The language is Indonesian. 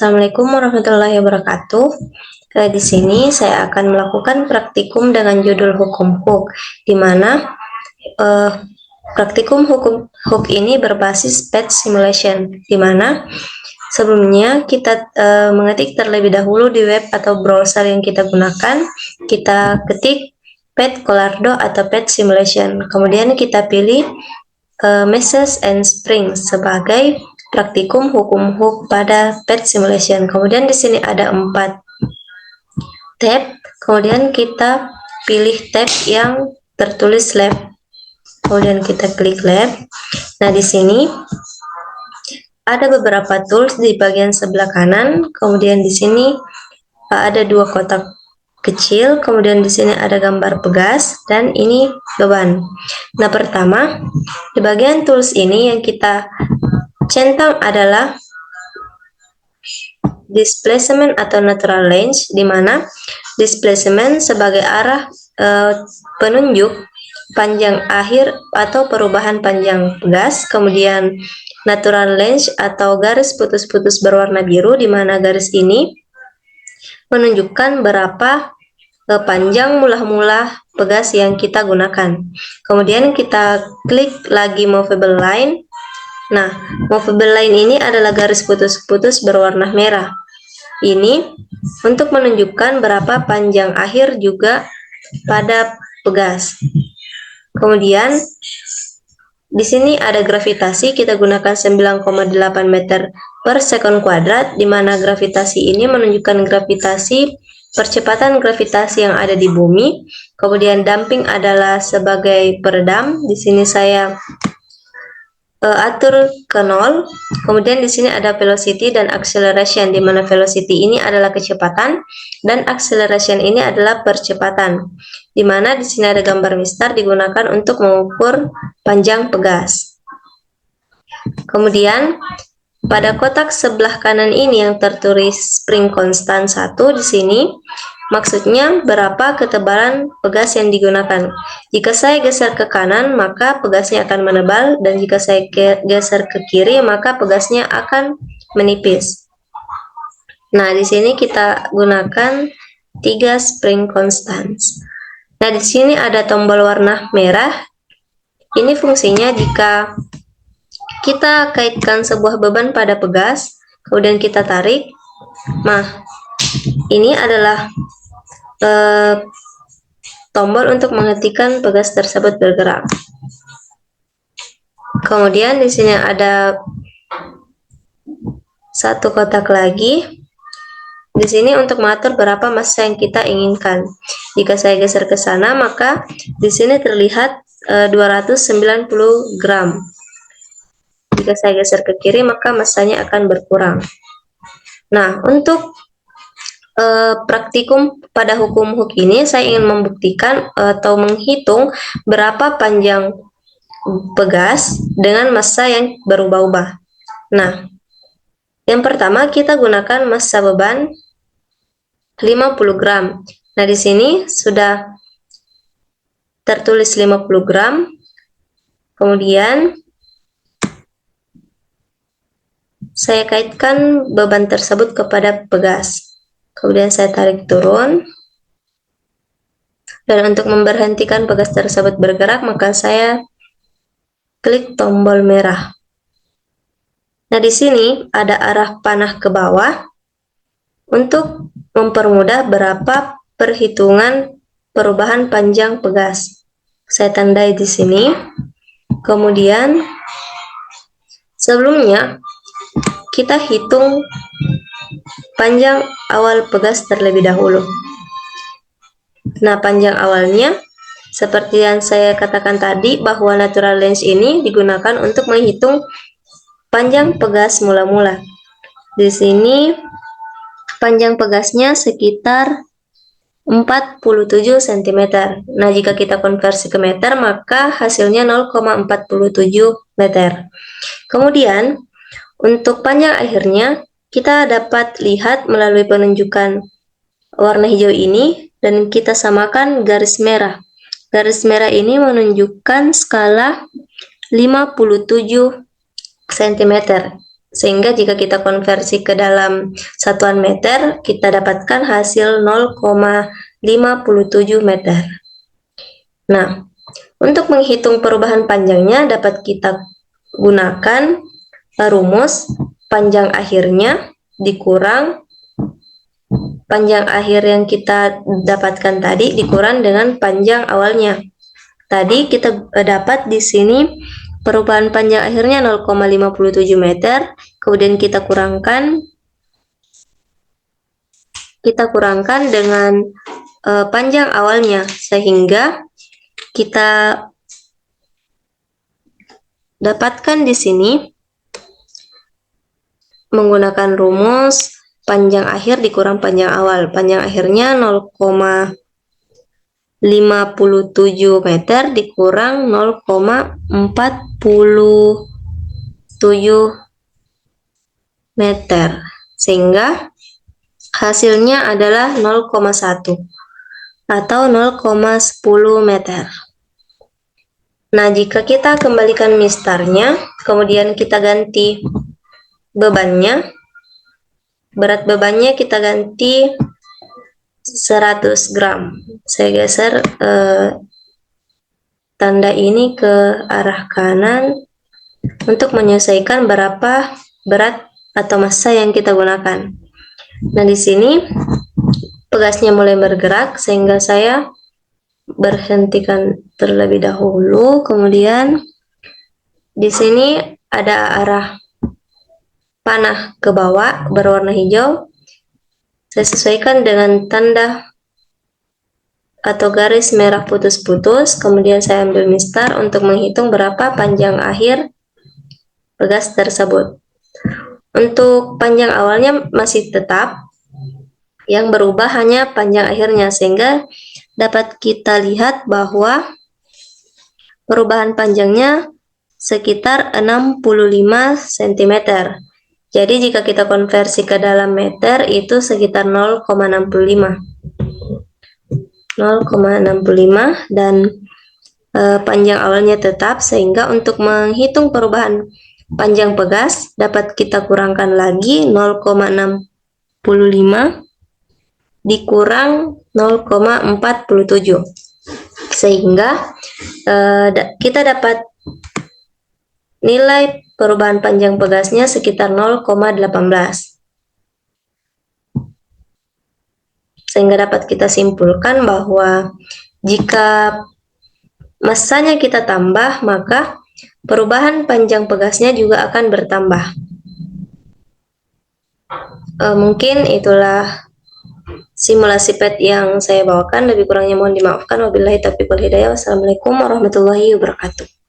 Assalamualaikum warahmatullahi wabarakatuh. Di sini saya akan melakukan praktikum dengan judul Hukum Hook, di mana praktikum hukum Hook ini berbasis pet simulation, di mana sebelumnya kita mengetik terlebih dahulu di web atau browser yang kita gunakan. Kita ketik pet Colorado atau pet simulation, kemudian kita pilih Meshes and Springs sebagai praktikum hukum hook pada pet simulation. Kemudian di sini ada 4 tab. Kemudian kita pilih tab yang tertulis lab. Kemudian kita klik lab. Nah, di sini ada beberapa tools di bagian sebelah kanan. Kemudian di sini ada 2 kotak kecil. Kemudian di sini ada gambar pegas dan ini beban. Nah, pertama di bagian tools ini yang kita centang adalah displacement atau natural range, di mana displacement sebagai arah penunjuk panjang akhir atau perubahan panjang pegas. Kemudian natural range atau garis putus-putus berwarna biru, di mana garis ini menunjukkan berapa panjang mula-mula pegas yang kita gunakan. Kemudian kita klik lagi movable line. Nah, movable line ini adalah garis putus-putus berwarna merah. Ini untuk menunjukkan berapa panjang akhir juga pada pegas. Kemudian di sini ada gravitasi, kita gunakan 9,8 meter per sekon kuadrat, di mana gravitasi ini menunjukkan gravitasi, percepatan gravitasi yang ada di bumi. Kemudian damping adalah sebagai peredam. Di sini saya atur ke 0. Kemudian di sini ada velocity dan acceleration, di mana velocity ini adalah kecepatan dan acceleration ini adalah percepatan. Di mana di sini ada gambar mistar digunakan untuk mengukur panjang pegas. Kemudian pada kotak sebelah kanan ini yang tertulis spring constant 1, di sini maksudnya berapa ketebalan pegas yang digunakan. Jika saya geser ke kanan, maka pegasnya akan menebal, dan jika saya geser ke kiri, maka pegasnya akan menipis. Nah, di sini kita gunakan 3 spring constants. Nah, di sini ada tombol warna merah. Ini fungsinya jika kita kaitkan sebuah beban pada pegas, kemudian kita tarik. Nah, ini adalah tombol untuk menghentikan pegas tersebut bergerak. Kemudian di sini ada 1 kotak lagi. Di sini untuk mengatur berapa massa yang kita inginkan. Jika saya geser ke sana, maka di sini terlihat 290 gram. Jika saya geser ke kiri, maka massanya akan berkurang. Nah, untuk praktikum pada hukum hook ini saya ingin membuktikan atau menghitung berapa panjang pegas dengan massa yang berubah-ubah. Nah, yang pertama kita gunakan massa beban 50 gram. Nah, di sini sudah tertulis 50 gram. Kemudian saya kaitkan beban tersebut kepada pegas. Kemudian saya tarik turun. Dan untuk memberhentikan pegas tersebut bergerak, maka saya klik tombol merah. Nah, di sini ada arah panah ke bawah untuk mempermudah berapa perhitungan perubahan panjang pegas. Saya tandai di sini. Kemudian sebelumnya kita hitung panjang awal pegas terlebih dahulu. Nah, panjang awalnya seperti yang saya katakan tadi, bahwa natural range ini digunakan untuk menghitung panjang pegas mula-mula. Di sini panjang pegasnya sekitar 47 cm. Nah, jika kita konversi ke meter, maka hasilnya 0,47 meter. Kemudian Untuk panjang akhirnya, kita dapat lihat melalui penunjukan warna hijau ini dan kita samakan garis merah. Garis merah ini menunjukkan skala 57 cm. Sehingga jika kita konversi ke dalam satuan meter, kita dapatkan hasil 0,57 meter. Nah, untuk menghitung perubahan panjangnya dapat kita gunakan rumus panjang akhirnya dikurang panjang akhir yang kita dapatkan tadi dikurang dengan panjang awalnya. Tadi kita dapat di sini perubahan panjang akhirnya 0,57 meter, kemudian kita kurangkan dengan panjang awalnya, sehingga kita dapatkan di sini menggunakan rumus panjang akhir dikurang panjang awal. Panjang akhirnya 0,57 meter dikurang 0,47 meter. Sehingga hasilnya adalah 0,1 atau 0,10 meter. Nah, jika kita kembalikan mistarnya, kemudian kita ganti bebannya, berat bebannya kita ganti 100 gram. Saya geser tanda ini ke arah kanan untuk menyesuaikan berapa berat atau massa yang kita gunakan. Nah, di sini pegasnya mulai bergerak sehingga saya berhentikan terlebih dahulu. Kemudian di sini ada arah panah ke bawah berwarna hijau. Saya sesuaikan dengan tanda atau garis merah putus-putus. Kemudian saya ambil mistar untuk menghitung berapa panjang akhir pegas tersebut. Untuk panjang awalnya masih tetap, yang berubah hanya panjang akhirnya, sehingga dapat kita lihat bahwa perubahan panjangnya sekitar 65 cm. Jadi jika kita konversi ke dalam meter itu sekitar 0,65 dan panjang awalnya tetap, sehingga untuk menghitung perubahan panjang pegas dapat kita kurangkan lagi 0,65 dikurang 0,47 sehingga kita dapat nilai perubahan panjang pegasnya sekitar 0,18. Sehingga dapat kita simpulkan bahwa jika massanya kita tambah, maka perubahan panjang pegasnya juga akan bertambah. Mungkin itulah simulasi PET yang saya bawakan. Lebih kurangnya mohon dimaafkan. Wabillahi taufiq wal hidayah. Wassalamualaikum warahmatullahi wabarakatuh.